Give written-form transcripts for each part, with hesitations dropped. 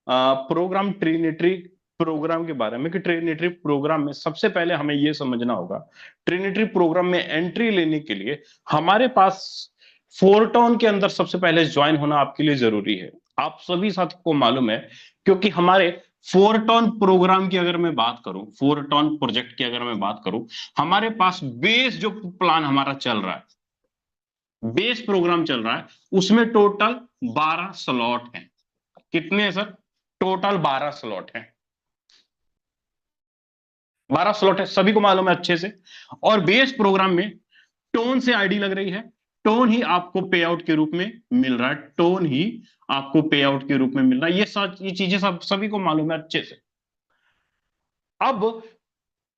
Programme Trinity programme के बारे में कि ट्रिनिटी प्रोग्राम में सबसे पहले हमें यह समझना होगा, ट्रिनिटी प्रोग्राम में एंट्री लेने के लिए हमारे पास फोरटॉन के अंदर सबसे पहले ज्वाइन होना आपके लिए जरूरी है। आप सभी साथियों को मालूम है, क्योंकि हमारे फोरटॉन प्रोग्राम की अगर मैं बात करूं, फोरटॉन प्रोजेक्ट की अगर मैं बात करूं, हमारे पास बेस जो प्लान हमारा चल रहा है, बेस प्रोग्राम चल रहा है, उसमें टोटल 12 स्लॉट हैं। कितने हैं सर? टोटल 12 स्लॉट हैं। 12 स्लॉट है, सभी को मालूम है अच्छे से। और बेस प्रोग्राम में टोन से आईडी लग रही है, टोन ही आपको पे आउट के रूप में मिल रहा है, टोन ही आपको पे आउट के रूप में मिल रहा है। ये चीजें सभी को मालूम है अच्छे से। अब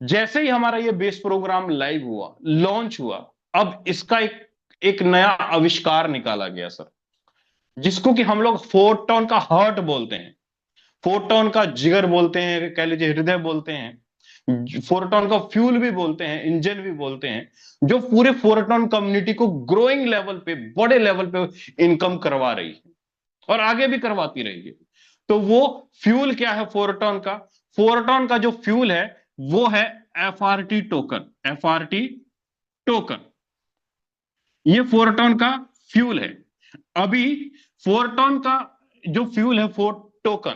जैसे ही हमारा ये बेस प्रोग्राम लाइव हुआ, लॉन्च हुआ, अब इसका एक नया आविष्कार निकाला गया सर, जिसको कि हम लोग फोरटॉन का हार्ट बोलते हैं, फोरटॉन का जिगर बोलते हैं, कह लीजिए हृदय बोलते हैं, फोरटॉन का फ्यूल भी बोलते हैं, इंजन भी बोलते हैं, जो पूरे फोरटॉन कम्युनिटी को ग्रोइंग लेवल पे, बड़े लेवल पे इनकम करवा रही है और आगे भी करवाती रहेगी। तो वो फ्यूल क्या है फोरटॉन का? फोरटॉन का जो फ्यूल है वो है एफआरटी टोकन। एफआरटी टोकन ये फोरटॉन का फ्यूल है। अभी फोरटॉन का जो फ्यूल है फोर टोकन,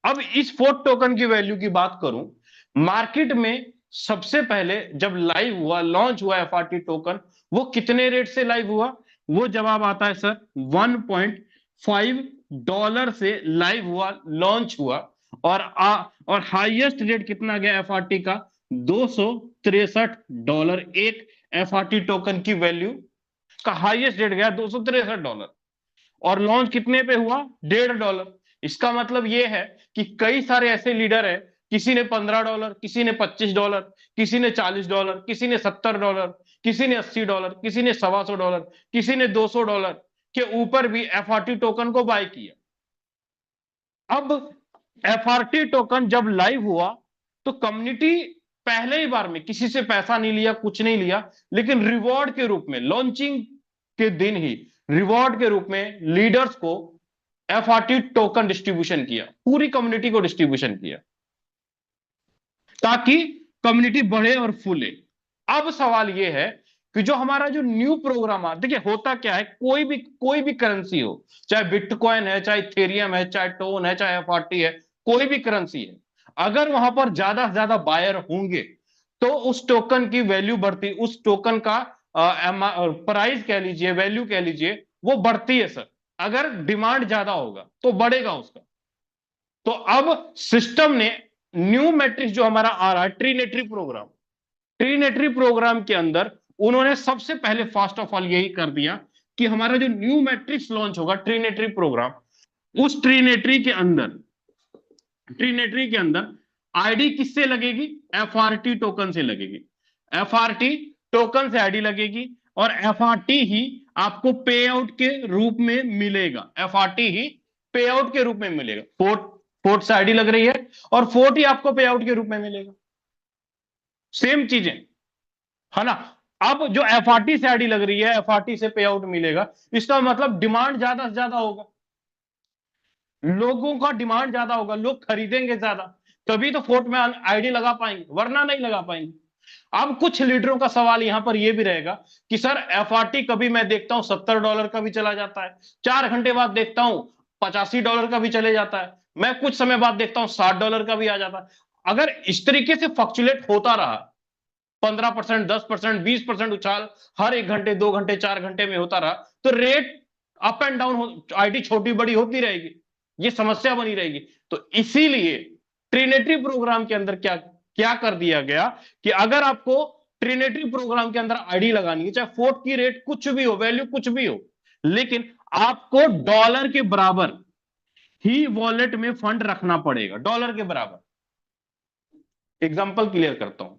अब इस फोर टोकन की वैल्यू की बात करूं, मार्केट में सबसे पहले जब लाइव हुआ, लॉन्च हुआ एफआरटी टोकन, वो कितने रेट से लाइव हुआ? वो जवाब आता है सर $1.5 से लाइव हुआ, लॉन्च हुआ। और हाईएस्ट रेट कितना गया एफआरटी का? $263 एक एफआरटी टोकन की वैल्यू का हाईएस्ट रेट गया $263। और लॉन्च कितने पे हुआ? $1.5। इसका मतलब यह है कि कई सारे ऐसे लीडर है, किसी ने $15, किसी ने $25, किसी ने $40, किसी ने $70, किसी ने $80, किसी ने $125, किसी ने $200 के ऊपर भी एफआरटी टोकन को बाय किया। अब एफआरटी टोकन जब लाइव हुआ तो कम्युनिटी पहले ही बार में किसी से पैसा नहीं लिया, कुछ नहीं लिया, लेकिन रिवॉर्ड के रूप में, लॉन्चिंग के दिन ही रिवॉर्ड के रूप में लीडर्स को एफआरटी टोकन डिस्ट्रीब्यूशन किया, पूरी कम्युनिटी को डिस्ट्रीब्यूशन किया, ताकि कम्युनिटी बढ़े और फूले। अब सवाल यह है कि जो हमारा जो न्यू प्रोग्राम है, देखिए होता क्या है, कोई भी करेंसी हो, चाहे बिटकॉइन है, चाहे इथेरियम है, चाहे टोन है, चाहे एफआरटी है, कोई भी करेंसी है, अगर वहां पर ज्यादा से ज्यादा बायर होंगे तो उस टोकन की वैल्यू बढ़ती, उस टोकन का प्राइस कह लीजिए, वैल्यू कह लीजिए, वो बढ़ती है सर। अगर डिमांड ज्यादा होगा तो बढ़ेगा उसका। तो अब सिस्टम ने न्यू मैट्रिक्स जो हमारा आ रहा है, ट्रीनेटरी प्रोग्राम, ट्रीनेटरी प्रोग्राम के अंदर उन्होंने सबसे पहले फर्स्ट ऑफ ऑल यही कर दिया कि हमारा जो न्यू मैट्रिक्स लॉन्च होगा, ट्रीनेटरी प्रोग्राम, उस ट्रीनेटरी के अंदर आईडी किससे लगेगी? एफआरटी टोकन से लगेगी। एफआरटी टोकन से आईडी लगेगी और एफआरटी ही आपको पे आउट के रूप में मिलेगा। एफआरटी ही पे आउट के रूप में मिलेगा। फोर्ट से आईडी लग रही है और फोर्ट ही आपको पे आउट के रूप में मिलेगा। सेम चीजें है ना। अब जो एफआरटी से आईडी लग रही है, एफआरटी से पे आउट मिलेगा, इसका मतलब डिमांड ज्यादा से ज्यादा होगा, लोगों का डिमांड ज्यादा होगा, लोग खरीदेंगे ज्यादा, तभी तो फोर्ट में आईडी लगा पाएंगे, वरना नहीं लगा पाएंगे। अब कुछ लीडरों का सवाल यहां पर यह भी रहेगा कि सर एफआरटी कभी मैं देखता हूं $70 का भी चला जाता है, 4 घंटे बाद देखता हूं $85 का भी चले जाता है, मैं कुछ समय बाद देखता हूं $60 का भी आ जाता है। अगर इस तरीके से फ्लक्चुएट होता रहा, 15%, 10%, 20% उछाल हर 1 घंटे, 2 घंटे, 4 घंटे में होता रहा, तो rate up and down, ID छोटी बड़ी होती रहेगी, ये समस्या बनी रहेगी। तो इसीलिए ट्रिनेटरी प्रोग्राम के अंदर क्या क्या कर दिया गया कि अगर आपको ट्रिनेटरी प्रोग्राम के अंदर आईडी लगानी है, चाहे फोर्ट की रेट कुछ भी हो, वैल्यू कुछ भी हो, लेकिन आपको डॉलर के बराबर ही वॉलेट में फंड रखना पड़ेगा, डॉलर के बराबर। एग्जांपल क्लियर करता हूं।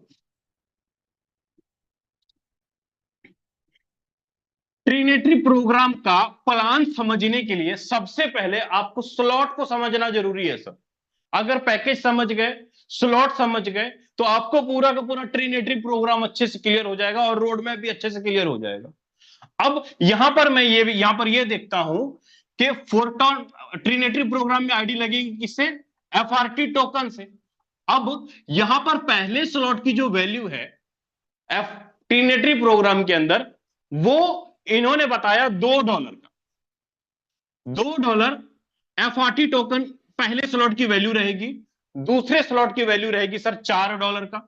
ट्रिनेटरी प्रोग्राम का प्लान समझने के लिए सबसे पहले आपको स्लॉट को समझना जरूरी है सर। अगर पैकेज समझ गए, स्लॉट समझ गए, तो आपको पूरा का पूरा ट्रिनेटरी प्रोग्राम अच्छे से क्लियर हो जाएगा और रोड मैप भी अच्छे से क्लियर हो जाएगा। अब यहां पर मैं ये देखता हूं कि फोरटॉन ट्रिनेटरी प्रोग्राम में आईडी लगेगी किससे? एफआरटी टोकन से। अब यहां पर पहले स्लॉट की जो वैल्यू है एफ ट्रिनेटरी प्रोग्राम के अंदर, वो इन्होंने बताया $2 का। $2 एफआरटी टोकन पहले स्लॉट की वैल्यू रहेगी। दूसरे स्लॉट की वैल्यू रहेगी सर $4 का।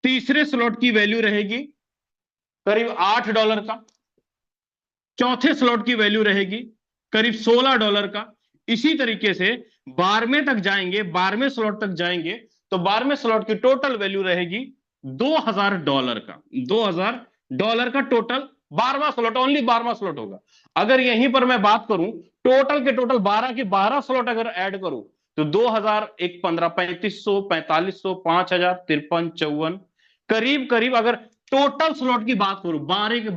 तीसरे स्लॉट की वैल्यू रहेगी करीब $8 का। चौथे स्लॉट की वैल्यू रहेगी करीब $16 का। इसी तरीके से 12वें तक जाएंगे, 12वें स्लॉट तक जाएंगे तो 12वें स्लॉट की टोटल वैल्यू रहेगी $2000 का। $2000 का टोटल 12वां स्लॉट, ओनली 12वां स्लॉट होगा। अगर यहीं पर मैं बात करूं टोटल के टोटल 12 के 12 स्लॉट अगर ऐड करूं तो 2000, 1 15, 3500, 4500, 5000, 53, 54, करीब करीब अगर टोटल स्लॉट की बात करूं 12 के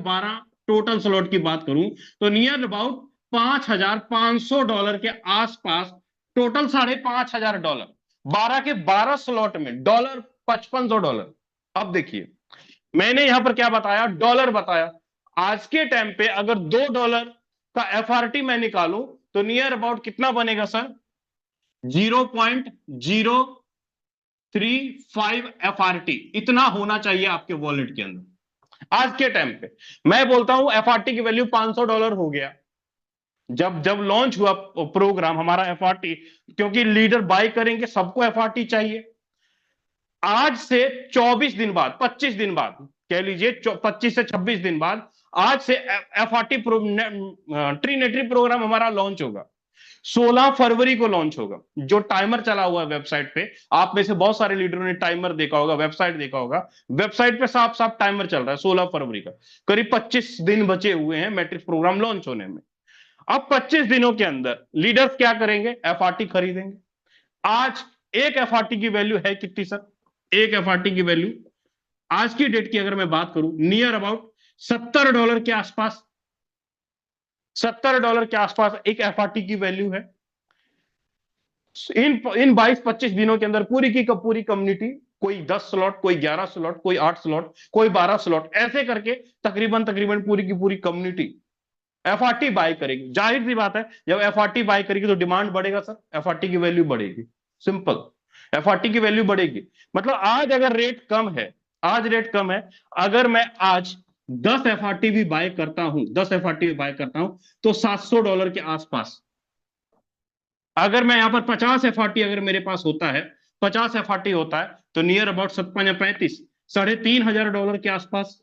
12 टोटल स्लॉट की बात करूं तो नियर अबाउट $5500 के आसपास टोटल $5500। 12 के 12 स्लॉट में डॉलर $5500। अब देखिए मैंने यहां पर क्या बताया, डॉलर बताया। आज के टाइम पे अगर $2 का एफआरटी मैं निकालूं तो नियर अबाउट कितना बनेगा सर? 0.035 एफआरटी। इतना होना चाहिए आपके वॉलेट के अंदर आज के टाइम पे। मैं बोलता हूं एफआरटी की वैल्यू $500 हो गया। जब जब लॉन्च हुआ प्रोग्राम हमारा एफआरटी, क्योंकि लीडर बाय करेंगे सबको एफआरटी चाहिए। आज से 24 दिन बाद, 25 दिन बाद कह लीजिए, 25 से 26 दिन बाद आज से एफआरटी ट्रिनेटरी प्रोग्राम हमारा लॉन्च होगा। 16 फरवरी को लॉन्च होगा। जो टाइमर चला हुआ है वेबसाइट पे, आप में से बहुत सारे लीडरों ने टाइमर देखा होगा, वेबसाइट देखा होगा। वेबसाइट पे साफ साफ टाइमर चल रहा है 16 फरवरी का। करीब 25 दिन बचे हुए हैं मैट्रिक्स प्रोग्राम लॉन्च होने में। अब 25 दिनों के अंदर लीडर्स क्या करेंगे? एफआरटी खरीदेंगे। आज एक एफआरटी की वैल्यू है कितनी सर? एक एफआरटी की वैल्यू आज की डेट की अगर मैं बात करूं नियर अबाउट $70 के आसपास, $70 के आसपास एक एफआरटी की वैल्यू है। इन 22-25 दिनों के अंदर पूरी की पूरी कम्युनिटी, कोई 10 स्लॉट, कोई 11 स्लॉट, कोई 8 स्लॉट, कोई 12 स्लॉट, ऐसे करके तकरीबन तकरीबन पूरी की पूरी कम्युनिटी एफआरटी बाय करेगी। जाहिर सी बात है जब एफआरटी बाय करेगी तो डिमांड बढ़ेगा सर, एफआरटी की वैल्यू बढ़ेगी। सिंपल, एफआरटी की वैल्यू बढ़ेगी। मतलब आज अगर रेट कम है, आज रेट कम है, अगर मैं आज 10 एफआरटी भी बाय करता हूं, 10 एफआरटी भी बाय करता हूं तो $700 के आसपास। अगर मैं यहां पर 50 एफआरटी अगर मेरे पास होता है, 50 एफआरटी होता है तो नियर अबाउट 5735, $3500 के आसपास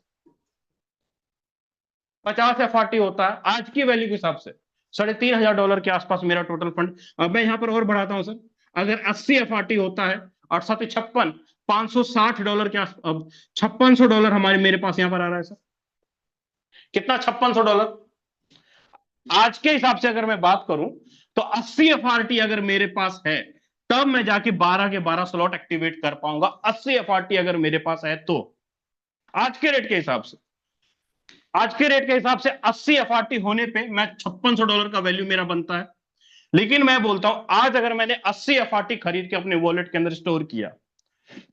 50 एफआरटी होता है। आज की वैल्यू के हिसाब से $3500 के आसपास मेरा टोटल फंड। अब मैं यहां पर और बढ़ाता हूं सर, अगर 80 एफआरटी होता है और 7 56 $560 के आसपास, $5600 हमारे मेरे पास यहां पर आ रहा है सर। कितना? $5600। आज के हिसाब से अगर मैं बात करूं तो 80 एफआरटी अगर मेरे पास है तब मैं जाके 12 के 12 स्लॉट एक्टिवेट कर पाऊंगा। 80 एफआरटी अगर मेरे पास है तो आज के रेट के हिसाब से, आज के रेट के हिसाब से 80 एफआरटी होने पे मैं $5600 का वैल्यू मेरा बनता है। लेकिन मैं बोलता हूं आज अगर मैंने 80 एफआरटी खरीद के अपने वॉलेट के अंदर स्टोर किया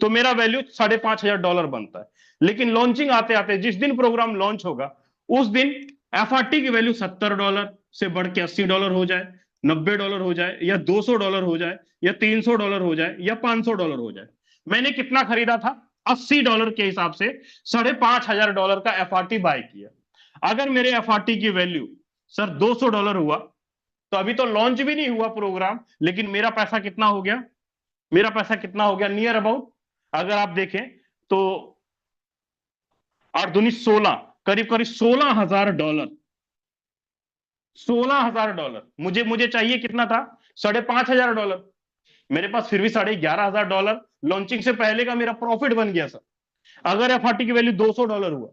तो मेरा वैल्यू $5500 बनता है। लेकिन लॉन्चिंग आते आते जिस दिन प्रोग्राम लॉन्च होगा उस दिन एफआरटी की वैल्यू $70 से बढ़ के $80 हो जाए, $90 हो जाए, या $200 हो जाए, या $300 हो जाए, या $500 हो जाए। मैंने कितना खरीदा था? $80 के हिसाब से $5500 का एफआरटी बाय किया। अगर मेरे एफआरटी की वैल्यू सर $200 हुआ तो अभी तो लॉन्च भी नहीं हुआ प्रोग्राम, लेकिन मेरा पैसा कितना हो गया? मेरा पैसा कितना हो गया? नियर अबाउट अगर आप देखें तो 8 दूनी 16, करीब करीब $16000। $16000 मुझे मुझे चाहिए कितना था? $5500। मेरे पास फिर भी $11500 लॉन्चिंग से पहले का मेरा प्रॉफिट बन गया सर। अगर एफआरटी की वैल्यू $200 हुआ,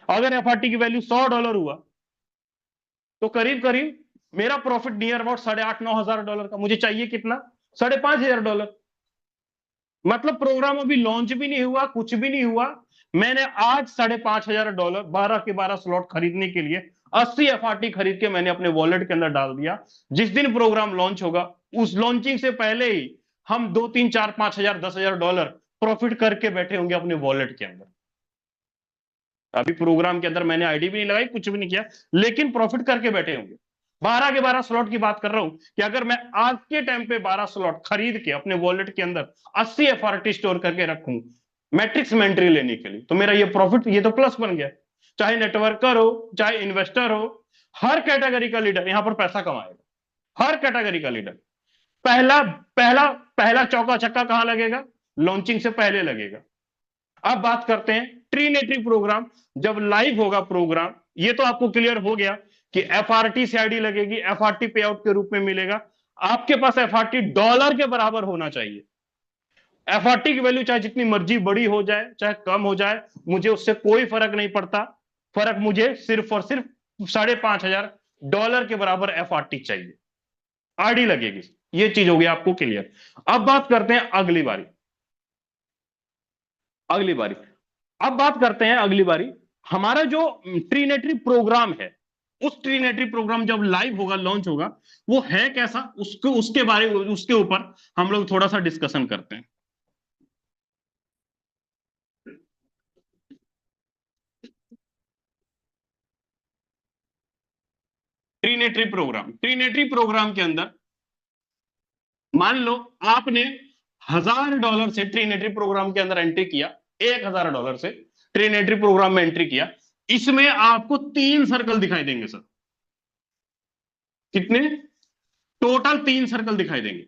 अगर एफआरटी की वैल्यू $100 हुआ तो करीब करीब मेरा प्रॉफिट नियर अबाउट $8,000-9,000 का। मुझे चाहिए कितना? $5500। मतलब प्रोग्राम अभी लॉन्च भी नहीं हुआ, कुछ भी नहीं हुआ, मैंने आज $5500 12 के 12 स्लॉट खरीदने के लिए 80 एफआरटी खरीद के मैंने अपने वॉलेट के अंदर डाल दिया। जिस दिन प्रोग्राम लॉन्च होगा उस लॉन्चिंग से पहले ही हम 2 3 4 5,000 $10,000 प्रॉफिट करके बैठे होंगे अपने वॉलेट के अंदर। अभी प्रोग्राम के अंदर मैंने आईडी भी नहीं लगाई, कुछ भी नहीं किया, लेकिन प्रॉफिट करके बैठे होंगे। 12 के 12 स्लॉट की बात कर रहा हूं कि अगर मैं आज के टाइम पे 12 स्लॉट खरीद के अपने वॉलेट के अंदर 80 एफआरटी स्टोर करके रखूं मैट्रिक्स में एंट्री लेने के लिए, तो मेरा ये प्रॉफिट, ये तो प्लस बन गया। चाहे नेटवर्कर हो, चाहे इन्वेस्टर हो, हर कैटेगरी का लीडर यहां पर पैसा कमाएगा, हर कैटेगरी का लीडर। पहला पहला पहला चौका छक्का कहां लगेगा? लॉन्चिंग से पहले लगेगा। अब बात करते हैं ट्रीनेटरी प्रोग्राम, जब लाइव होगा प्रोग्राम, ये तो आपको क्लियर हो गया कि एफआरटी से आईडी लगेगी, एफआरटी पे आउट के रूप में मिलेगा। आपके पास एफआरटी डॉलर के बराबर होना चाहिए। एफआरटी की वैल्यू चाहे जितनी मर्जी बड़ी हो जाए, चाहे कम हो जाए, मुझे उससे कोई फर्क नहीं पड़ता। फर्क मुझे सिर्फ और सिर्फ $5,500 के बराबर एफआरटी चाहिए, आईडी लगेगी। ये चीज होगी आपको क्लियर। अब बात करते हैं अगली बारी, अगली बारी। अब बात करते हैं अगली बारी, हमारा जो ट्रीनेटरी प्रोग्राम है, उस ट्रीनेटरी प्रोग्राम जब लाइव होगा, लॉन्च होगा, वो है कैसा, उसको उसके बारे, उसके ऊपर हम लोग थोड़ा सा डिस्कशन करते हैं। ट्रीनेटरी प्रोग्राम के अंदर मान लो आपने $1,000 से ट्रीनेटरी प्रोग्राम के अंदर एंट्री किया, $1,000 से ट्रीनेटरी प्रोग्राम में एंट्री किया। इसमें आपको 3 सर्कल दिखाई देंगे सर। कितने? टोटल 3 सर्कल दिखाई देंगे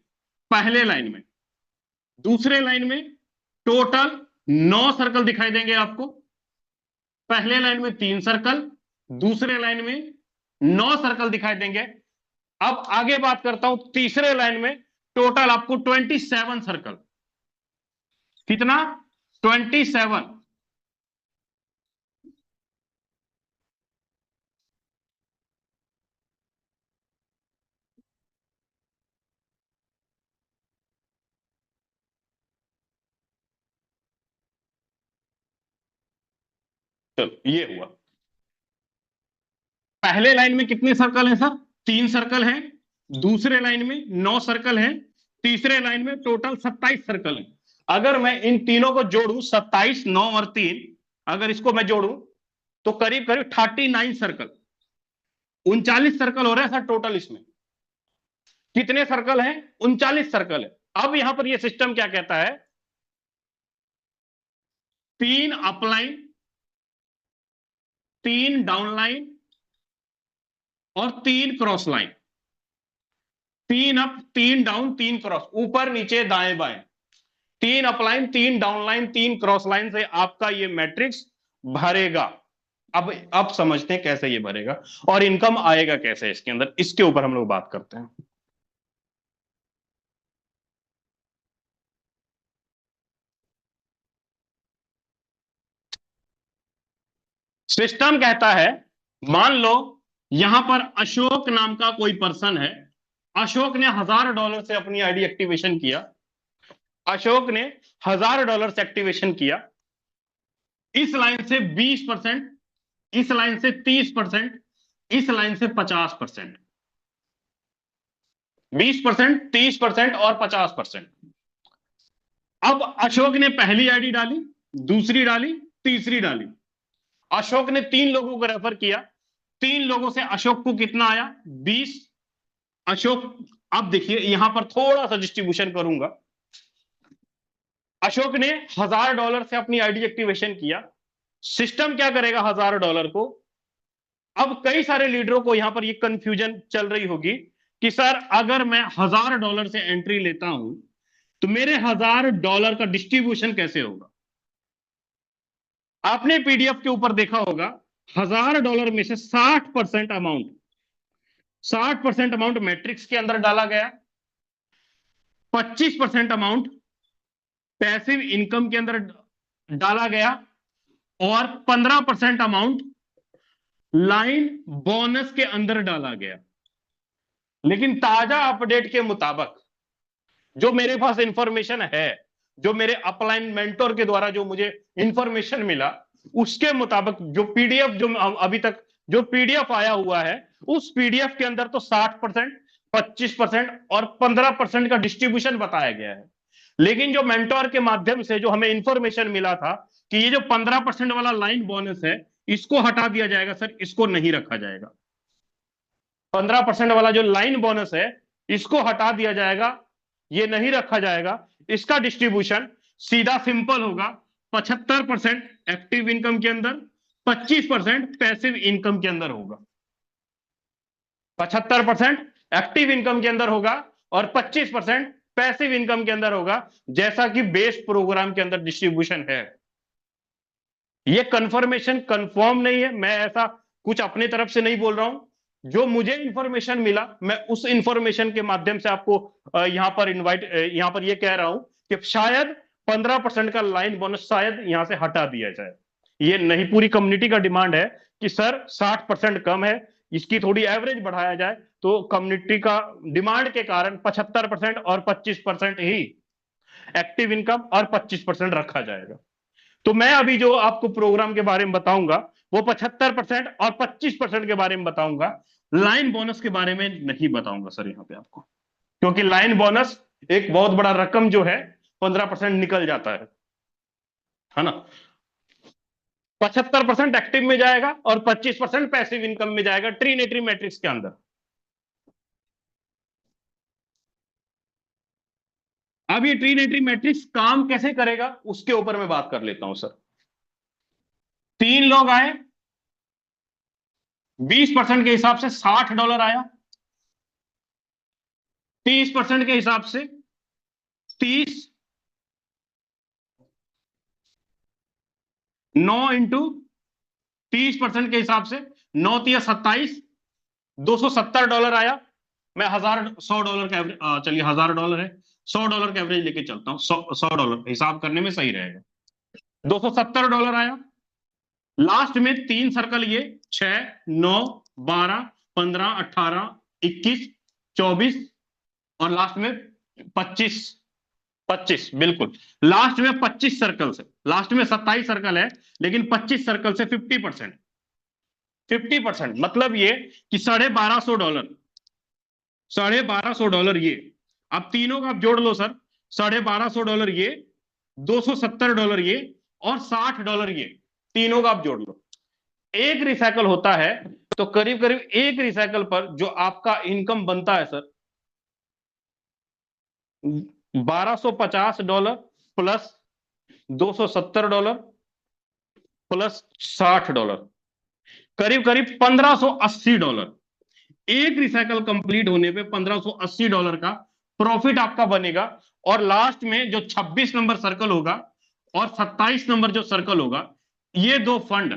पहले लाइन में। दूसरे लाइन में टोटल 9 सर्कल दिखाई देंगे आपको। पहले लाइन में 3 सर्कल, दूसरे लाइन में 9 सर्कल दिखाई देंगे। अब आगे बात करता हूं, तीसरे लाइन में टोटल आपको 27 सर्कल। कितना? 27। चलो ये हुआ। पहले लाइन में कितने सर्कल हैं सर? 3 सर्कल हैं। दूसरे लाइन में 9 सर्कल हैं। तीसरे लाइन में टोटल 27 सर्कल हैं। अगर मैं इन तीनों को जोड़ू, 27, 9 और 3, अगर इसको मैं जोड़ू तो करीब करीब 39 सर्कल, 39 सर्कल हो रहे हैं सर टोटल। इसमें कितने सर्कल हैं? 39 सर्कल है। अब यहां पर यह सिस्टम क्या कहता है? 3 अपलाइन, 3 डाउनलाइन और 3 cross line. 3 up, 3 down, 3 cross, ऊपर नीचे दाएं बाएं। 3 अपलाइन, 3 डाउनलाइन, 3 क्रॉस लाइन से आपका ये मैट्रिक्स भरेगा। अब समझते हैं कैसे ये भरेगा और इनकम आएगा कैसे इसके अंदर, इसके ऊपर हम लोग बात करते हैं। सिस्टम कहता है, मान लो यहां पर अशोक नाम का कोई पर्सन है। अशोक ने $1,000 से अपनी आईडी एक्टिवेशन किया। अशोक ने $1,000 से एक्टिवेशन किया। इस लाइन से 20%, इस लाइन से 30%, इस लाइन से 50%। 20%, 30% और 50%। अब अशोक ने पहली आईडी डाली, दूसरी डाली, तीसरी डाली। अशोक ने 3 लोगों को रेफर किया। 3 लोगों से अशोक को कितना आया? 20। अशोक, अब देखिए यहां पर थोड़ा सा डिस्ट्रीब्यूशन करूंगा। अशोक ने $1,000 से अपनी आईडी एक्टिवेशन किया। सिस्टम क्या करेगा $1,000 को? अब कई सारे लीडरों को यहां पर ये कंफ्यूजन चल रही होगी कि सर अगर मैं $1,000 से एंट्री लेता हूं तो मेरे $1,000 का डिस्ट्रीब्यूशन कैसे होगा? आपने पीडीएफ के ऊपर देखा होगा, $1,000 में से 60% अमाउंट, 60% अमाउंट मैट्रिक्स के अंदर डाला गया, 25% अमाउंट पैसिव इनकम के अंदर डाला गया और 15% अमाउंट लाइन बोनस के अंदर डाला गया। लेकिन ताजा अपडेट के मुताबिक जो मेरे पास इंफॉर्मेशन है, जो मेरे अपलाइन मेंटोर के द्वारा जो मुझे इंफॉर्मेशन मिला, उसके मुताबिक जो पीडीएफ, जो अभी तक जो पीडीएफ आया हुआ है, उस पीडीएफ के अंदर तो 60%, 25% और 15% का डिस्ट्रीब्यूशन बताया गया है। लेकिन जो मेंटोर के माध्यम से जो हमें इंफॉर्मेशन मिला था कि ये जो 15% वाला लाइन बोनस है, इसको हटा दिया जाएगा सर, इसको नहीं रखा जाएगा। 15% वाला जो लाइन बोनस है इसको हटा दिया जाएगा, ये नहीं रखा जाएगा। इसका डिस्ट्रीब्यूशन सीधा सिंपल होगा, 75% एक्टिव इनकम के अंदर, 25% पैसिव इनकम के अंदर होगा। 75% एक्टिव इनकम के अंदर होगा और 25% पैसिव इनकम के अंदर होगा, जैसा कि बेस प्रोग्राम के अंदर डिस्ट्रीब्यूशन है। ये कंफर्मेशन कंफर्म नहीं है, मैं ऐसा कुछ अपने तरफ से नहीं बोल रहा हूं, जो मुझे इंफॉर्मेशन मिला मैं उस इंफॉर्मेशन के माध्यम से आपको यहां पर ये कह रहा हूं कि शायद 15% का लाइन बोनस शायद यहां से हटा दिया जाए। ये नहीं, पूरी कम्युनिटी का डिमांड है कि सर 60% कम है, इसकी थोड़ी एवरेज बढ़ाया जाए, तो कम्युनिटी का डिमांड के कारण 75% और 25% ही एक्टिव इनकम और 25% रखा जाएगा। तो मैं अभी जो आपको प्रोग्राम के बारे में बताऊंगा वो 75% और 25% के बारे में बताऊंगा, लाइन बोनस के बारे में नहीं बताऊंगा सर यहां पे आपको, क्योंकि लाइन बोनस एक बहुत बड़ा रकम जो है 15% निकल जाता है ना। 75% एक्टिव में जाएगा और 25% पैसिव इनकम में जाएगा ट्रिनेटरी मैट्रिक्स के अंदर। अब ये ट्रिनेटरी मैट्रिक्स काम कैसे करेगा उसके ऊपर मैं बात कर लेता हूं सर। 3 लोग आए, 20% के हिसाब से $60 आया, 30% के हिसाब से 30, 9 इंटू 30% के हिसाब से 9 तिया 27, $270 आया। मैं $100 का चलिए $1000 है, $100 का एवरेज लेके चलता हूं, $100 हिसाब करने में सही रहेगा। $270 आया। लास्ट में 3 सर्कल, ये 6, 9, 12, 15, 18, 21, 24 और लास्ट में 25, 25 बिल्कुल। लास्ट में 25 सर्कल से, लास्ट में 27 सर्कल है लेकिन 25 सर्कल से 50%, 50% मतलब ये कि $1250, $1250 ये। अब तीनों का आप जोड़ लो सर, $1250 ये, $270 ये और $60 ये, तीनों का आप जोड़ लो। एक रिसाइकल होता है तो करीब करीब एक रिसाइकल पर जो आपका इनकम बनता है सर, $1250 प्लस $270 प्लस $60, करीब करीब $1580। एक रिसाइकल कंप्लीट होने पे $1580 का प्रॉफिट आपका बनेगा। और लास्ट में जो 26 नंबर सर्कल होगा और 27 नंबर जो सर्कल होगा, ये दो फंड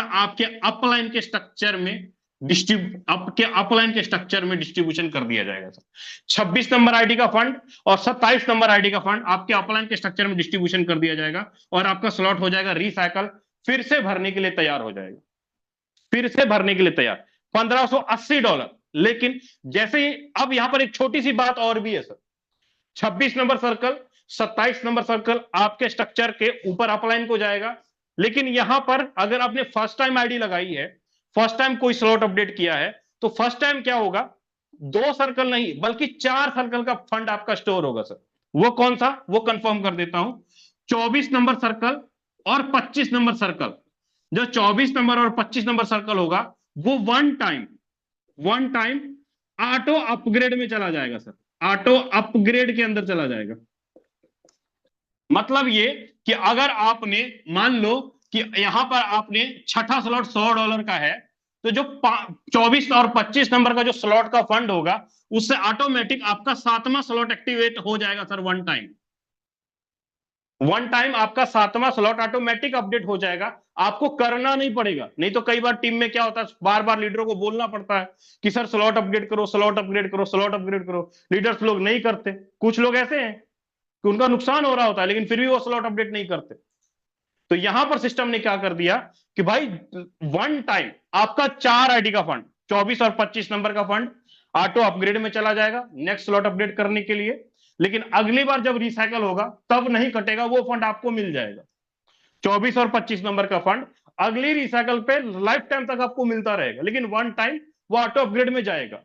आपके अपलाइन के स्ट्रक्चर में डिस्ट्रीब्यूशन कर दिया जाएगा सर। 26 नंबर आईडी का फंड और 27 नंबर आईडी का फंड आपके अपलाइन के स्ट्रक्चर में डिस्ट्रीब्यूशन कर दिया जाएगा और आपका स्लॉट हो जाएगा रिसाइकल, फिर से भरने के लिए तैयार हो जाएगा, फिर से भरने के लिए तैयार $1580। लेकिन जैसे ही, अब यहां पर एक छोटी सी बात और भी है sir, 26 number circle 27 number circle आपके स्ट्रक्चर के ऊपर अपलाइन को जाएगा, लेकिन यहां पर अगर आपने फर्स्ट टाइम आईडी लगाई है, फर्स्ट टाइम कोई स्लॉट अपडेट किया है, तो फर्स्ट टाइम क्या होगा, 2 सर्कल नहीं बल्कि 4 सर्कल का फंड आपका स्टोर होगा सर। वो कौन सा, वो कंफर्म कर देता हूं। 24 नंबर सर्कल और 25 नंबर सर्कल, जो 24 नंबर और 25 नंबर सर्कल होगा वो वन टाइम ऑटो अपग्रेड में चला जाएगा सर, ऑटो अपग्रेड के अंदर चला जाएगा। मतलब ये कि अगर आपने मान लो कि यहां पर आपने छठा स्लॉट $100 का है, तो जो 24 और 25 नंबर का जो स्लॉट का फंड होगा उससे ऑटोमेटिक आपका 7वां स्लॉट एक्टिवेट हो जाएगा सर। वन टाइम आपका 7वां स्लॉट ऑटोमेटिक अपडेट हो जाएगा, आपको करना नहीं पड़ेगा। नहीं तो कई बार टीम में क्या होता है, बार बार लीडरों को बोलना पड़ता है कि सर स्लॉट अपडेट करो, स्लॉट अपग्रेड करो, स्लॉट अपग्रेड करो। लीडर्स लोग नहीं करते, कुछ लोग ऐसे हैं कि उनका नुकसान हो रहा होता है लेकिन फिर भी वो स्लॉट अपडेट नहीं करते। तो यहां पर सिस्टम ने क्या कर दिया कि भाई वन टाइम आपका 4 आईडी का फंड, 24 और 25 नंबर का फंड ऑटो अपग्रेड में चला जाएगा नेक्स्ट स्लॉट अपडेट करने के लिए, लेकिन अगली बार जब रिसाइकल होगा तब नहीं कटेगा, वो फंड आपको मिल जाएगा। 24 और 25 नंबर का फंड अगली रिसाइकल पे लाइफ टाइम तक आपको मिलता रहेगा, लेकिन वन टाइम वो ऑटो अपग्रेड में जाएगा।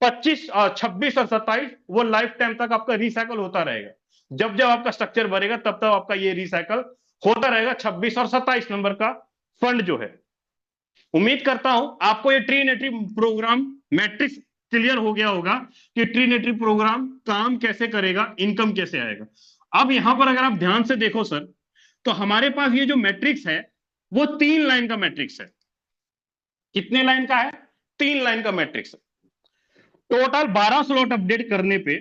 26 और 27 वो लाइफ टाइम तक आपका रिसाइकल होता रहेगा। जब जब आपका स्ट्रक्चर बढ़ेगा तब तब आपका ये रिसाइकल होता रहेगा। 26 और 27 नंबर का फंड जो है उम्मीद करता हूं आपको ये ट्रीनेटरी प्रोग्राम मैट्रिक्स क्लियर हो गया होगा कि ट्रीनेटरी प्रोग्राम काम कैसे करेगा, इनकम कैसे आएगा। अब यहां पर अगर आप ध्यान से देखो सर, तो हमारे पास ये जो मैट्रिक्स है वो 3 लाइन का मैट्रिक्स है। कितने लाइन का है? 3 लाइन का मैट्रिक्स है। टोटल 12 स्लॉट अपडेट करने पे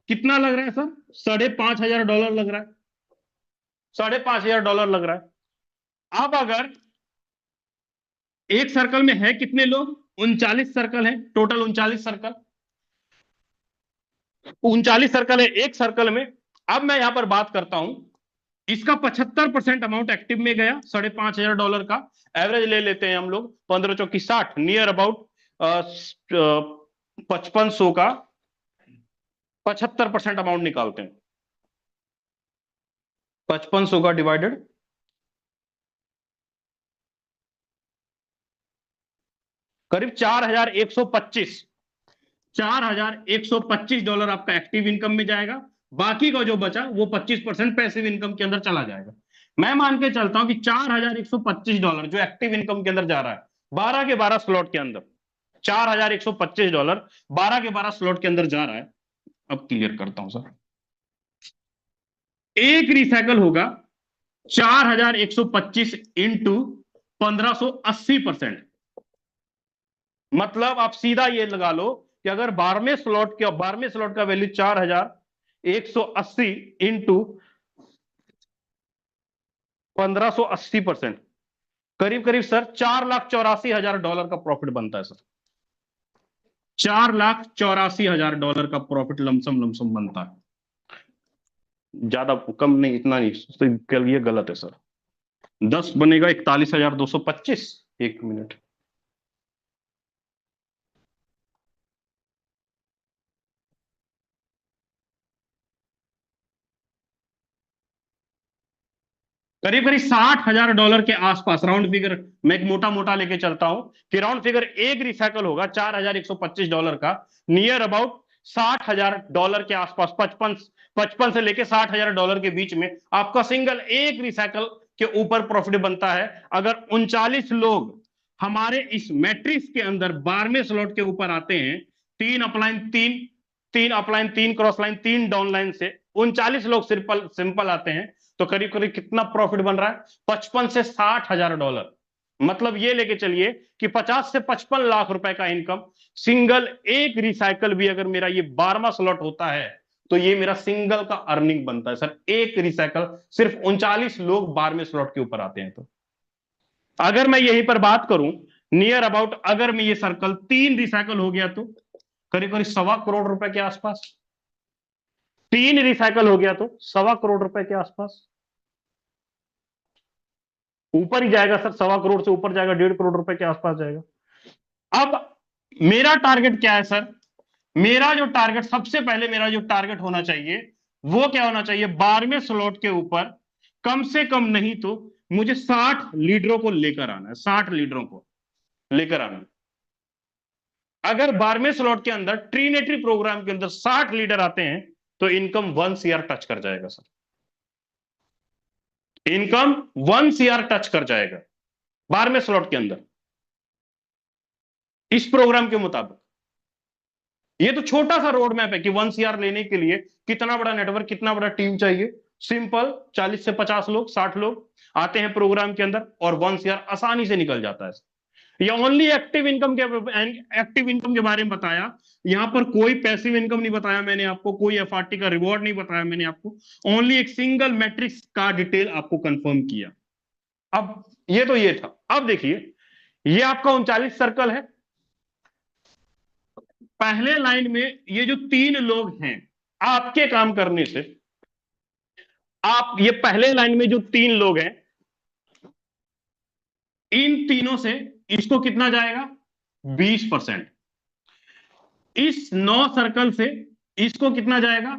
कितना लग रहा है सर? $5,500 लग रहा है। $5,500 लग रहा है। अब अगर एक सर्कल में है कितने लोग? 39 सर्कल है, टोटल 39 सर्कल, 39 सर्कल है एक सर्कल में। अब मैं यहां पर बात करता हूं, इसका 75% अमाउंट एक्टिव में गया $5,500 का। एवरेज ले लेते हैं हम लोग, 15 चौकी 60, नियर अबाउट 5500 का 75% अमाउंट निकालते हैं। 5500 का डिवाइडेड करीब $4,125 आपका एक्टिव इनकम में जाएगा। बाकी का जो बचा वो 25% पैसिव इनकम के अंदर चला जाएगा। मैं मान के चलता हूं कि $4,125 जो एक्टिव इनकम के अंदर जा रहा है 12 के 12 स्लॉट के अंदर, $4,125 12 के 12 स्लॉट के अंदर जा रहा है। अब क्लियर करता हूं सर, एक रिसाइकल होगा 4,125 इंटू 1580%। मतलब आप सीधा ये लगा लो कि अगर 12वें स्लॉट का वैल्यू 4,180 इंटू 1580%, करीब करीब सर $4,84,000 का प्रॉफिट बनता है सर। $4,84,000 का प्रॉफिट लमसम बनता है। ज्यादा कम नहीं, इतना नहीं, तो ये गलत है सर। 10 बनेगा 41,225। एक मिनट, करीब करीब $60,000 के आसपास राउंड फिगर। मैं एक मोटा मोटा लेके चलता हूं कि राउंड फिगर एक रिसाइकल होगा $4,125 का, नियर अबाउट $60,000 के आसपास, 55 से लेके $60,000 के बीच में आपका सिंगल एक रिसाइकल के ऊपर प्रॉफिट बनता है। अगर 39 लोग हमारे इस मैट्रिक्स के अंदर 12वें स्लॉट के ऊपर आते हैं, 3 upline 3 upline 3 cross line 3 down line से 39 लोग सिंपल आते हैं, तो करीब करीब कितना प्रॉफिट बन रहा है? 55 से $60,000। मतलब ये लेके चलिए कि 50 से 55 लाख रुपए का इनकम सिंगल एक रिसाइकल भी अगर मेरा ये 12वां स्लॉट होता है तो ये मेरा सिंगल का अर्निंग बनता है सर। एक रिसाइकल सिर्फ 39 लोग 12वें स्लॉट के ऊपर आते हैं। तो अगर मैं यहीं पर बात करूं, नियर अबाउट अगर मैं ये सर्कल 3 रिसाइकल हो गया तो करीब करीब ₹1.25 के आसपास, 3 रिसाइकल हो गया तो ₹1.25 के आसपास ऊपर ही जाएगा सर। 1.25 से ऊपर जाएगा, ₹1.5 के आसपास जाएगा। अब मेरा टारगेट क्या है सर? मेरा जो टारगेट, सबसे पहले मेरा जो टारगेट होना चाहिए वो क्या होना चाहिए? 12वें स्लॉट के ऊपर कम से कम नहीं तो मुझे 60 लीडरों को लेकर आना है। 60 लीडरों को लेकर आना है। अगर 12वें स्लॉट के अंदर ट्रीनेटरी प्रोग्राम के अंदर 60 लीडर आते हैं तो इनकम 1 CR टच कर जाएगा सर। इनकम 1 CR टच कर जाएगा 12वें स्लॉट के अंदर, इस प्रोग्राम के मुताबिक। ये तो छोटा सा रोड मैप है कि 1 CR लेने के लिए कितना बड़ा नेटवर्क, कितना बड़ा टीम चाहिए। सिंपल 40 से 50 लोग, 60 लोग आते हैं प्रोग्राम के अंदर और 1 CR आसानी से निकल जाता है। ये ओनली एक्टिव इनकम के बारे में बताया। यहां पर कोई पैसिव इनकम नहीं बताया मैंने आपको, कोई FRT का रिवॉर्ड नहीं बताया मैंने आपको। ओनली एक सिंगल मैट्रिक्स का डिटेल आपको कंफर्म किया। अब ये तो ये था। अब देखिए, ये आपका 39 सर्कल है। पहले लाइन में ये जो 3 लोग हैं, आपके काम करने से आप, ये पहले लाइन में जो 3 लोग हैं, इन तीनों से इसको कितना जाएगा? 20%। इस 9 सर्कल से इसको कितना जाएगा?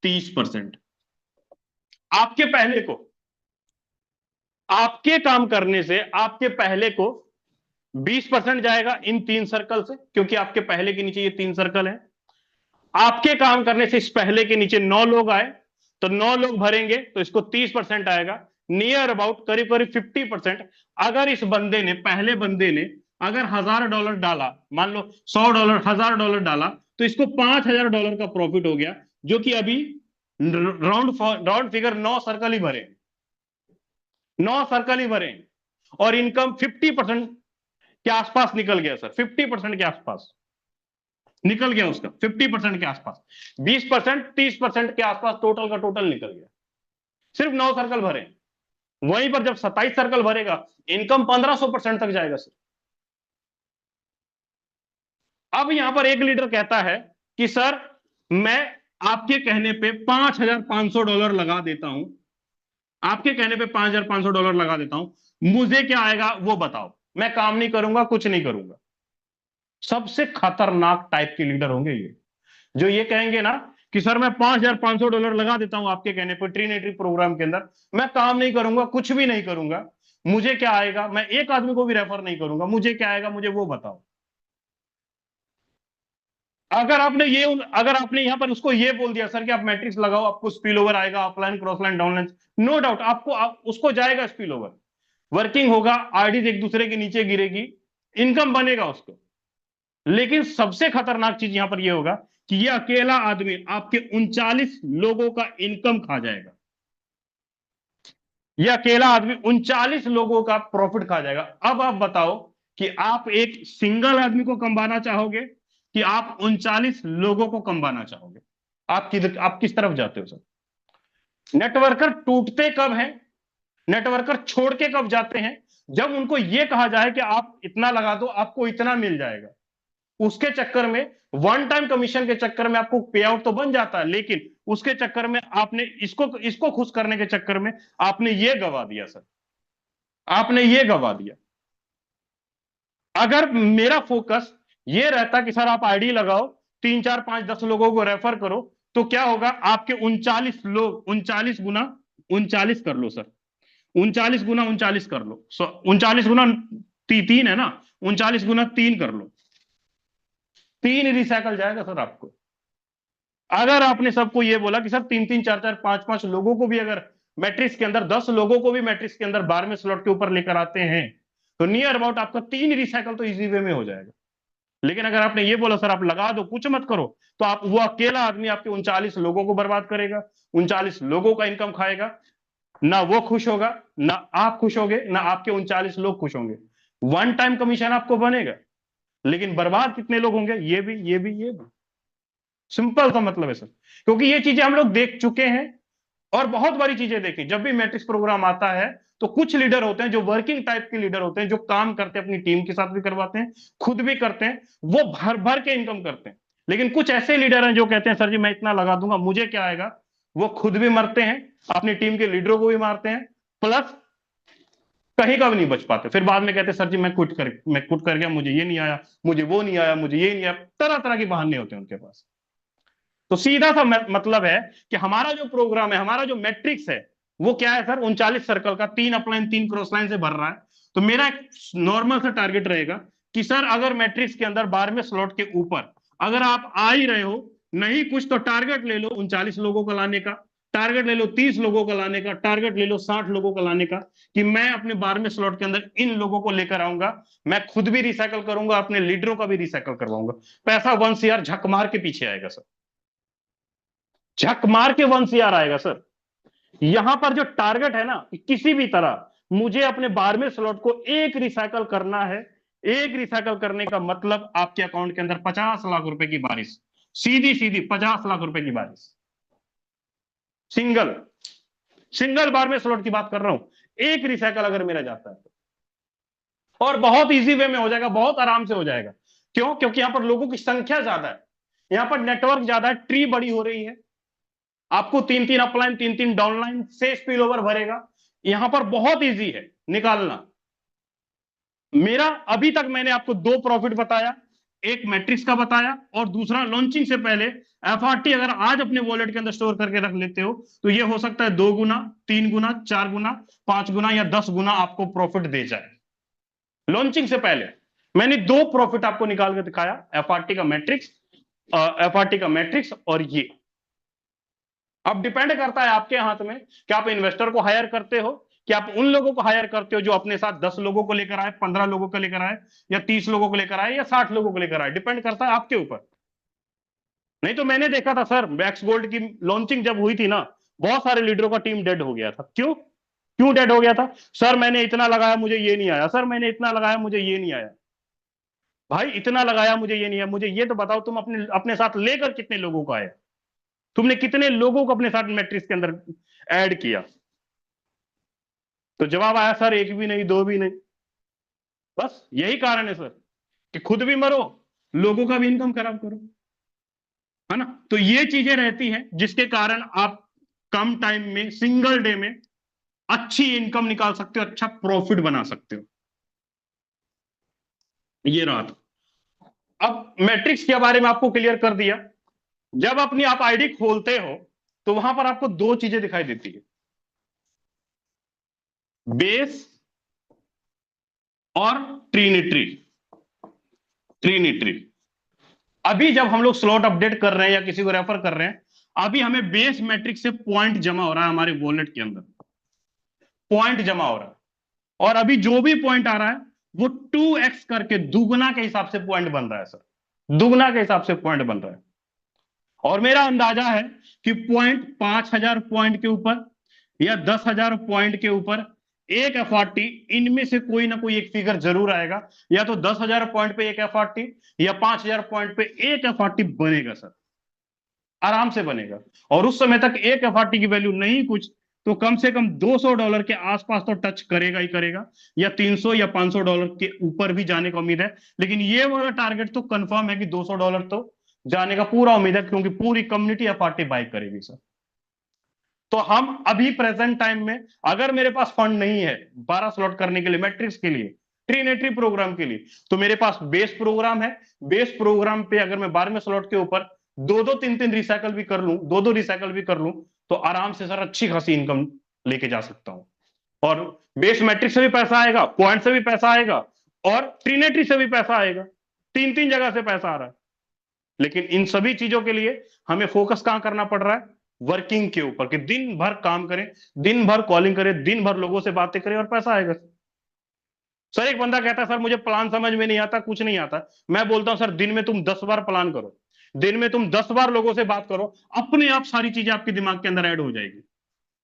30%। आपके पहले को, आपके काम करने से आपके पहले को 20% जाएगा इन 3 सर्कल से, क्योंकि आपके पहले के नीचे ये 3 सर्कल है। आपके काम करने से इस पहले के नीचे 9 लोग आए तो 9 लोग भरेंगे तो इसको 30% आएगा। नियर अबाउट करीब करीब 50%। अगर इस बंदे ने, पहले बंदे ने अगर $1000 डाला, मान लो $100, $1000 डाला, तो इसको $5000 का प्रॉफिट हो गया, जो कि अभी राउंड फिगर 9 सर्कल ही भरे, 9 सर्कल ही भरे, और इनकम 50% के आसपास निकल गया सर, 50% के आसपास निकल गया उसका, 50% के आसपास, 20%, 30% के आसपास टोटल का टोटल निकल गया, सिर्फ 9 सर्कल भरे। वहीं पर जब 27 सर्कल भरेगा, इनकम 1500% तक जाएगा सर। अब यहां पर एक लीडर कहता है कि सर मैं आपके कहने पे $5500 लगा देता हूं, आपके कहने पे $5500 लगा देता हूं, मुझे क्या आएगा वो बताओ, मैं काम नहीं करूंगा, कुछ नहीं करूंगा। सबसे खतरनाक टाइप के लीडर होंगे ये, जो ये कहेंगे ना कि सर मैं $5500 लगा देता हूं आपके कहने पर ट्रिनिटी प्रोग्राम के अंदर, मैं काम नहीं करूंगा, कुछ भी नहीं करूंगा, मुझे क्या आएगा, मैं एक आदमी को भी रेफर नहीं करूंगा, मुझे क्या आएगा, मुझे वो बताओ। अगर आपने यहां पर उसको ये बोल दिया सर कि आप मैट्रिक्स लगाओ, आपको स्पिल ओवर आएगा, upline, cross line, downline, no doubt उसको जाएगा स्पिल ओवर, वर्किंग होगा, आरडीज एक दूसरे के नीचे गिरेगी, इनकम बनेगा उसको। लेकिन सबसे खतरनाक चीज यहां पर यह होगा कि यह अकेला आदमी आपके 39 लोगों का इनकम खा जाएगा, यह अकेला आदमी 39 लोगों का प्रॉफिट खा जाएगा। अब आप बताओ कि आप एक सिंगल आदमी को कमाना चाहोगे कि आप 39 लोगों को कमाना चाहोगे? आप किस तरफ जाते हो सर? नेटवर्कर टूटते कब हैं, नेटवर्कर छोड़ के कब जाते हैं? जब उनको यह कहा जाए कि आप इतना लगा दो, आपको इतना मिल जाएगा। उसके चक्कर में, वन टाइम कमीशन के चक्कर में आपको पे आउट तो बन जाता है, लेकिन उसके चक्कर में आपने इसको खुश करने के चक्कर में आपने ये गवा दिया सर, आपने ये गवा दिया। अगर मेरा फोकस ये रहता कि सर आप आईडी लगाओ, 3 4 5 10 लोगों को रेफर करो, तो क्या होगा, आपके 39 लोग, 39 गुना 39 कर लो सर, 39 गुना 39 कर लो, 39 गुना 3 है ना, 39 गुना 3 कर लो, 3 रिसाइकल जाएगा सर आपको। अगर आपने सबको ये बोला कि सर 3 3 4 4 5 5 लोगों को भी अगर मैट्रिक्स के अंदर, 10 लोगों को भी मैट्रिक्स के अंदर 12वें स्लॉट के ऊपर लेकर आते हैं, तो नियर अबाउट आपका 3 रिसाइकल तो इजी वे में हो जाएगा। लेकिन अगर आपने ये बोला सर आप लगा दो, कुछ मत करो, तो आप, वो अकेला आदमी आपके 39 लोगों को बर्बाद करेगा, 39 लोगों का इनकम खाएगा, ना वो खुश होगा, ना आप खुश होगे, ना आपके 39 लोग खुश होंगे। वन टाइम कमीशन आपको बनेगा, लेकिन बर्बाद कितने लोग होंगे? ये भी, ये भी, ये भी। सिंपल सा मतलब है सर, क्योंकि ये चीजें हम लोग देख चुके हैं, और बहुत बड़ी चीजें देखी। जब भी मैट्रिक्स प्रोग्राम आता है, तो कुछ लीडर होते हैं जो वर्किंग टाइप के लीडर होते हैं, जो काम करते हैं, अपनी टीम के साथ भी करवाते हैं, खुद भी करते हैं, वो भर भर के इनकम करते हैं। लेकिन कुछ ऐसे लीडर हैं जो कहते हैं सर जी मैं इतना लगा दूंगा, मुझे क्या आएगा, वो खुद भी मरते हैं, अपनी टीम के लीडरों को भी मारते हैं, प्लस कहीं का भी नहीं बच पाते। फिर बाद में कहते हैं सर जी मैं क्विट कर गया, मुझे ये नहीं आया, मुझे वो नहीं आया, मुझे ये नहीं आया, तरह तरह के बहाने होते हैं उनके पास। तो सीधा सा मतलब है कि हमारा जो प्रोग्राम है, हमारा जो मैट्रिक्स है, वो क्या है सर, 39 सर्कल का, 3 अपलाइन 3 क्रॉस लाइन से भर रहा है। तो मेरा एक नॉर्मल सा टारगेट रहेगा कि सर अगर मैट्रिक्स के अंदर 12वें स्लॉट के ऊपर अगर आप आ ही रहे हो, नहीं कुछ तो टारगेट ले लो 39 लोगों को लाने का, टारगेट ले लो 30 लोगों को लाने का, टारगेट ले लो 60 लोगों को लाने का, कि मैं अपने 12वें स्लॉट के अंदर इन लोगों को लेकर आऊंगा, मैं खुद भी रिसाइकल करूंगा, अपने लीडरों का भी रिसाइकल करवाऊंगा। पैसा 1 CR झक मार के पीछे आएगा सर, झक मार के 1 CR आएगा सर। यहां पर जो टारगेट है ना, किसी भी तरह मुझे अपने 12वें स्लॉट को एक रिसाइकल करना है। एक रिसाइकल करने का मतलब आपके अकाउंट के अंदर 50 लाख रुपए की बारिश, सीधी सीधी 50 लाख रुपए की बारिश, सिंगल सिंगल 12वें स्लॉट की बात कर रहा हूं। एक रिसाइकल अगर मेरा जाता है तो, और बहुत इजी वे में हो जाएगा, बहुत आराम से हो जाएगा। क्यों? क्योंकि यहां पर लोगों की संख्या ज्यादा है, यहां पर नेटवर्क ज्यादा है, ट्री बड़ी हो रही है, आपको 3 3 अपलाइन 3 3 डाउनलाइन से स्पिल ओवर भरेगा। यहां पर बहुत इजी है निकालना। मेरा अभी तक मैंने आपको 2 प्रॉफिट बताया, एक मैट्रिक्स का बताया, और दूसरा लॉन्चिंग से पहले एफआरटी अगर आज अपने वॉलेट के अंदर स्टोर करके रख लेते हो, तो ये हो सकता है 2 गुना, 3 गुना, 4 गुना, 5 गुना या 10 गुना आपको प्रॉफिट दे जाए। लॉन्चिंग से पहले मैंने 2 प्रॉफिट आपको निकाल के दिखाया, एफआरटी का मैट्रिक्स और ये। अब डिपेंड करता है आपके हाथ में कि आप इन्वेस्टर को हायर करते हो कि आप उन लोगों को हायर करते हो जो अपने साथ 10 लोगों को लेकर आए, 15 लोगों को लेकर आए, या 30 लोगों को लेकर आए, या 60 लोगों को लेकर आए, डिपेंड करता है आपके ऊपर। नहीं तो मैंने देखा था सर, मैक्स गोल्ड की लॉन्चिंग जब हुई थी ना, बहुत सारे लीडरों का टीम डेड हो गया था। क्यों क्यों डेड हो गया था? सर मैंने इतना लगाया मुझे ये नहीं आया, सर मैंने इतना लगाया मुझे ये नहीं आया। भाई इतना लगाया मुझे ये नहीं आया, मुझे ये तो बताओ तुम अपने अपने साथ लेकर कितने लोगों को आए, तुमने कितने लोगों को अपने साथ मैट्रिक्स के अंदर ऐड किया? तो जवाब आया सर एक भी नहीं, दो भी नहीं। बस यही कारण है सर कि खुद भी मरो, लोगों का भी इनकम खराब करो, है ना। तो ये चीजें रहती हैं जिसके कारण आप कम टाइम में, सिंगल डे में अच्छी इनकम निकाल सकते हो, अच्छा प्रॉफिट बना सकते हो। ये रहा था। अब मैट्रिक्स के बारे में आपको क्लियर कर दिया। जब अपनी आप आईडी खोलते हो तो वहां पर आपको दो चीजें दिखाई देती है, बेस और ट्रिनिट्री। ट्रिनिट्री अभी जब हम लोग स्लॉट अपडेट कर रहे हैं या किसी को रेफर कर रहे हैं, अभी हमें बेस मैट्रिक्स से पॉइंट जमा हो रहा है हमारे वॉलेट के अंदर, पॉइंट जमा हो रहा है। और अभी जो भी पॉइंट आ रहा है वो 2x करके दुगना के हिसाब से पॉइंट बन रहा है सर, दुगना के हिसाब से पॉइंट बन रहा है। और मेरा अंदाजा है कि पॉइंट 5,000 पॉइंट के ऊपर या 10,000 पॉइंट के ऊपर एक एफआरटी, इनमें से कोई ना कोई एक फिगर जरूर आएगा। या तो 10,000 पॉइंट पे एक एफआरटी या 5,000 पॉइंट पे एक एफआरटी बनेगा सर, आराम से बनेगा। और उस समय तक एक एफआरटी की वैल्यू नहीं कुछ तो कम से कम $200 के आसपास तो टच करेगा ही करेगा, या 300 या $500 के ऊपर भी जाने का उम्मीद है। लेकिन ये वाला टारगेट तो कंफर्म है कि $200 तो जाने का पूरा उम्मीद है, क्योंकि पूरी कम्युनिटी एफआरटी बाय करेगी सर। तो हम अभी प्रेजेंट टाइम में, अगर मेरे पास फंड नहीं है 12 स्लॉट करने के लिए, मैट्रिक्स के लिए, ट्रिनेटरी प्रोग्राम के लिए, तो मेरे पास बेस प्रोग्राम है। बेस प्रोग्राम पे अगर मैं 12वें स्लॉट के ऊपर दो दो तीन तीन रिसाइकल भी कर लूं, दो दो रिसाइकल भी कर लूं, तो आराम से सर अच्छी खासी इनकम लेके जा सकता हूं। और बेस मैट्रिक्स से भी पैसा आएगा, पॉइंट से भी पैसा आएगा, और ट्रिनेटरी से भी पैसा आएगा। तीन तीन जगह से पैसा आ रहा है। लेकिन इन सभी चीजों के लिए हमें फोकस कहां करना पड़ रहा है? वर्किंग के ऊपर, कि दिन भर काम करें, दिन भर कॉलिंग करें, दिन भर लोगों से बातें करें और पैसा आएगा। सर एक बंदा कहता है सर मुझे प्लान समझ में नहीं आता, कुछ नहीं आता। मैं बोलता हूं सर दिन में तुम 10 बार प्लान करो, दिन में तुम 10 बार लोगों से बात करो, अपने आप सारी चीजें आपके दिमाग के अंदर ऐड हो जाएगी।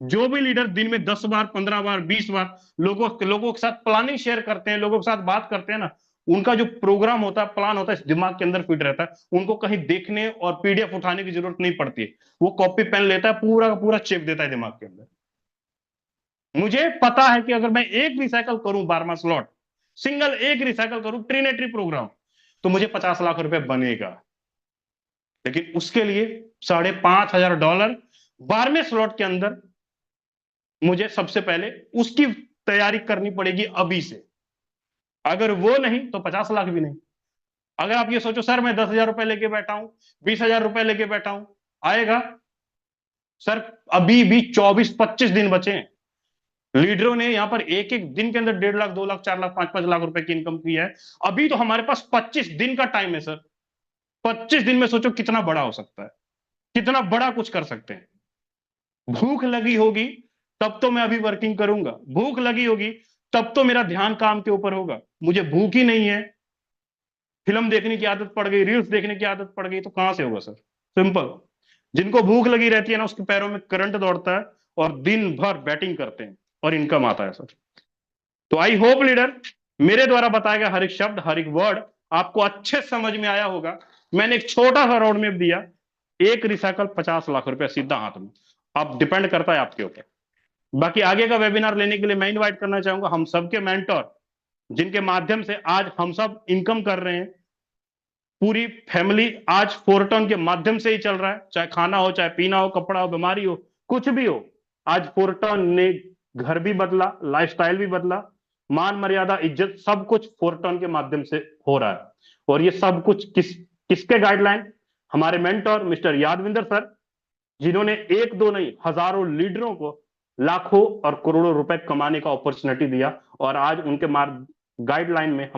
जो भी लीडर दिन में 10 बार, 15 बार, 20 बार लोगों के साथ प्लानिंग शेयर करते हैं, लोगों के साथ बात करते हैं ना, उनका जो प्रोग्राम होता है, प्लान होता है, इस दिमाग के अंदर फिट रहता है। उनको कहीं देखने और पीडीएफ उठाने की जरूरत नहीं पड़ती है। वो कॉपी पेन लेता है, पूरा का पूरा चिप देता है दिमाग के अंदर। मुझे पता है कि अगर मैं एक रिसाइकल करूं, 12वां स्लॉट, सिंगल एक रिसाइकल करूं ट्रिनेटरी प्रोग्राम, तो मुझे 50 लाख रुपए बनेगा। लेकिन उसके लिए $5,500 12वें स्लॉट के अंदर मुझे सबसे पहले उसकी तैयारी करनी पड़ेगी अभी से। अगर वो नहीं तो 50 लाख भी नहीं। अगर आप ये सोचो सर मैं 10,000 रुपए लेके बैठा हूं, 20,000 रुपए लेके बैठा हूं, आएगा? सर अभी भी 24-25 दिन बचे हैं। लीडरों ने यहां पर एक एक दिन के अंदर 1.5 लाख, 2 लाख, 4 लाख, 5-5 लाख रुपए की इनकम की है। अभी तो हमारे पास 25 दिन का टाइम है सर। 25 दिन में सोचो कितना बड़ा हो सकता है, कितना बड़ा कुछ कर सकते हैं। भूख लगी होगी तब तो मैं अभी वर्किंग करूंगा, भूख लगी होगी तब तो मेरा ध्यान काम के ऊपर होगा। मुझे भूख ही नहीं है, फिल्म देखने की आदत पड़ गई, रील्स देखने की आदत पड़ गई, तो कहां से होगा सर? सिंपल। जिनको भूख लगी रहती है ना, उसके पैरों में करंट दौड़ता है और दिन भर बैटिंग करते हैं और इनकम आता है सर। तो आई होप लीडर, मेरे द्वारा बताया गया हर एक शब्द, हर एक वर्ड आपको अच्छे समझ में आया होगा। मैंने एक छोटा सा रोड मैप दिया, एक रिसाइकल 50 लाख रुपए सीधा हाथ में। अब डिपेंड करता है आपके ऊपर। बाकी आगे का वेबिनार लेने के लिए मैं इनवाइट करना चाहूंगा हम सबके मेंटोर, जिनके माध्यम से आज हम सब इनकम कर रहे हैं। पूरी फैमिली आज फोरटर्न के माध्यम से ही चल रहा है, चाहे खाना हो, चाहे पीना हो, कपड़ा हो, बीमारी हो, कुछ भी हो। आज फोरटर्न ने घर भी बदला, लाइफस्टाइल भी बदला, मान मर्यादा, इज्जत, सब कुछ फोरटर्न के माध्यम से हो रहा है। और ये सब कुछ किसके गाइडलाइन? हमारे मेंटोर मिस्टर यादविंदर सर, जिन्होंने एक दो नहीं हजारों लीडरों को लाखों और करोड़ों रुपए कमाने का अपॉर्चुनिटी दिया। और आज उनके गाइडलाइन में